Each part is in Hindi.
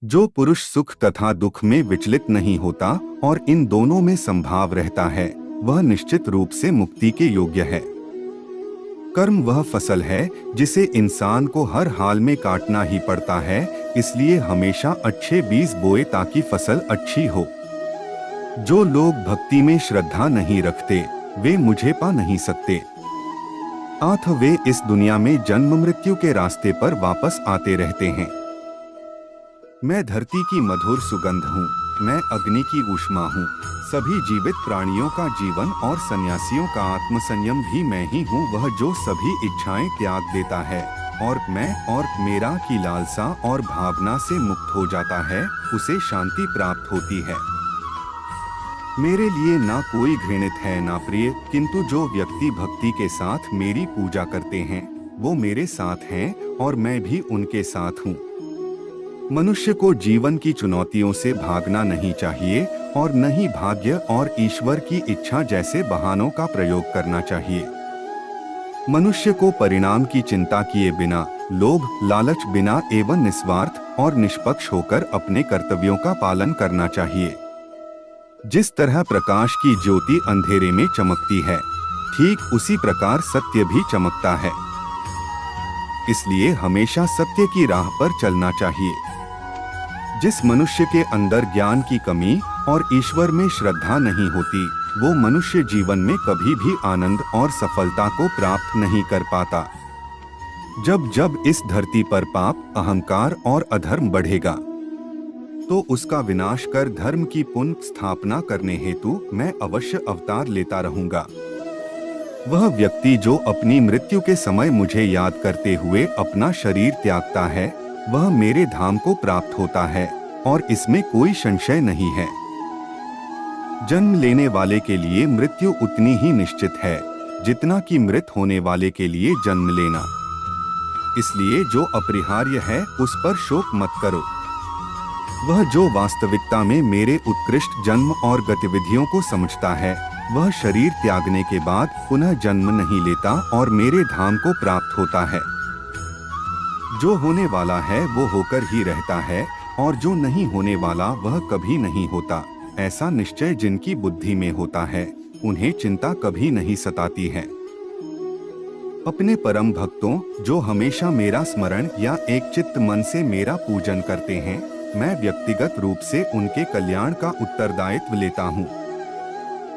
जो पुरुष सुख तथा दुख में विचलित नहीं होता और इन दोनों में संभाव रहता है, वह निश्चित रूप से मुक्ति के योग्य है। कर्म वह फसल है जिसे इंसान को हर हाल में काटना ही पड़ता है, इसलिए हमेशा अच्छे बीज बोए ताकि फसल अच्छी हो। जो लोग भक्ति में श्रद्धा नहीं रखते, वे मुझे पा नहीं सकते। आथ वे इस दुनिया में जन्म मृत्यु के रास्ते पर वापस आते रहते हैं। मैं धरती की मधुर सुगंध हूँ, मैं अग्नि की ऊष्मा हूँ, सभी जीवित प्राणियों का जीवन और सन्यासियों का आत्मसंयम भी मैं ही हूँ। वह जो सभी इच्छाएं त्याग देता है और मैं और मेरा की लालसा और भावना से मुक्त हो जाता है, उसे शांति प्राप्त होती है। मेरे लिए ना कोई घृणित है ना प्रिय, किंतु जो व्यक्ति भक्ति के साथ मेरी पूजा करते हैं, वो मेरे साथ हैं और मैं भी उनके साथ हूँ। मनुष्य को जीवन की चुनौतियों से भागना नहीं चाहिए और न ही भाग्य और ईश्वर की इच्छा जैसे बहानों का प्रयोग करना चाहिए। मनुष्य को परिणाम की चिंता किए बिना, लोभ लालच बिना एवं निस्वार्थ और निष्पक्ष होकर अपने कर्तव्यों का पालन करना चाहिए। जिस तरह प्रकाश की ज्योति अंधेरे में चमकती है, ठीक उसी प्रकार सत्य भी चमकता है। इसलिए हमेशा सत्य की राह पर चलना चाहिए। जिस मनुष्य के अंदर ज्ञान की कमी और ईश्वर में श्रद्धा नहीं होती, वो मनुष्य जीवन में कभी भी आनंद और सफलता को प्राप्त नहीं कर पाता। जब जब इस धरती पर पाप, अहंकार और अधर्म बढ़ेगा, तो उसका विनाश कर धर्म की पुनः स्थापना करने हेतु मैं अवश्य अवतार लेता रहूंगा। वह व्यक्ति जो अपनी मृत्यु के समय मुझे याद करते हुए अपना शरीर त्यागता है, वह मेरे धाम को प्राप्त होता है और इसमें कोई संशय नहीं है। जन्म लेने वाले के लिए मृत्यु उतनी ही निश्चित है जितना कि मृत होने वाले के लिए जन्म लेना। इसलिए जो अपरिहार्य है उस पर शोक मत करो। वह जो वास्तविकता में मेरे उत्कृष्ट जन्म और गतिविधियों को समझता है, वह शरीर त्यागने के बाद पुनः जन्म नहीं लेता और मेरे धाम को प्राप्त होता है। जो होने वाला है वो होकर ही रहता है और जो नहीं होने वाला वह कभी नहीं होता। ऐसा निश्चय जिनकी बुद्धि में होता है, उन्हें चिंता कभी नहीं सताती है। अपने परम भक्तों जो हमेशा मेरा स्मरण या एक चित्त मन से मेरा पूजन करते हैं, मैं व्यक्तिगत रूप से उनके कल्याण का उत्तरदायित्व लेता हूँ।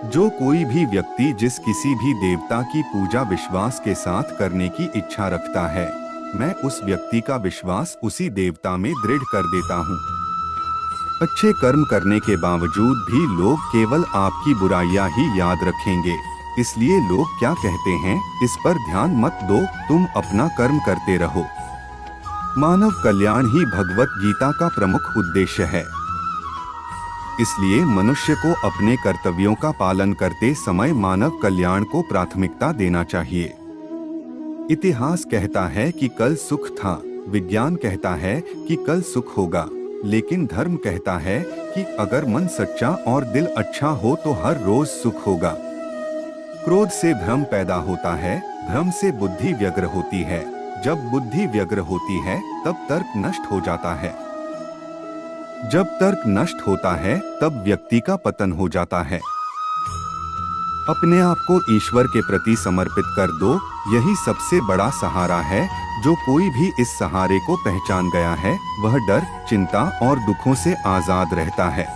जो कोई भी व्यक्ति जिस किसी भी देवता की पूजा विश्वास के साथ करने की इच्छा रखता है, मैं उस व्यक्ति का विश्वास उसी देवता में दृढ़ कर देता हूँ। अच्छे कर्म करने के बावजूद भी लोग केवल आपकी बुराइयां ही याद रखेंगे, इसलिए लोग क्या कहते हैं इस पर ध्यान मत दो, तुम अपना कर्म करते रहो। मानव कल्याण ही भगवत गीता का प्रमुख उद्देश्य है। इसलिए मनुष्य को अपने कर्तव्यों का पालन करते समय मानव कल्याण को प्राथमिकता देना चाहिए। इतिहास कहता है कि कल सुख था, विज्ञान कहता है कि कल सुख होगा, लेकिन धर्म कहता है कि अगर मन सच्चा और दिल अच्छा हो तो हर रोज सुख होगा। क्रोध से भ्रम पैदा होता है, भ्रम से बुद्धि व्यग्र होती है, जब बुद्धि व्यग्र होती है तब तर्क नष्ट हो जाता है। जब तर्क नष्ट होता है तब व्यक्ति का पतन हो जाता है। अपने आप को ईश्वर के प्रति समर्पित कर दो, यही सबसे बड़ा सहारा है। जो कोई भी इस सहारे को पहचान गया है, वह डर, चिंता और दुखों से आजाद रहता है।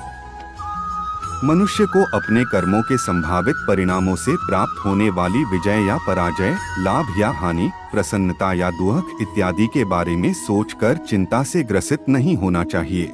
मनुष्य को अपने कर्मों के संभावित परिणामों से प्राप्त होने वाली विजय या पराजय, लाभ या हानि, प्रसन्नता या दुख इत्यादि के बारे में सोचकर चिंता से ग्रसित नहीं होना चाहिए।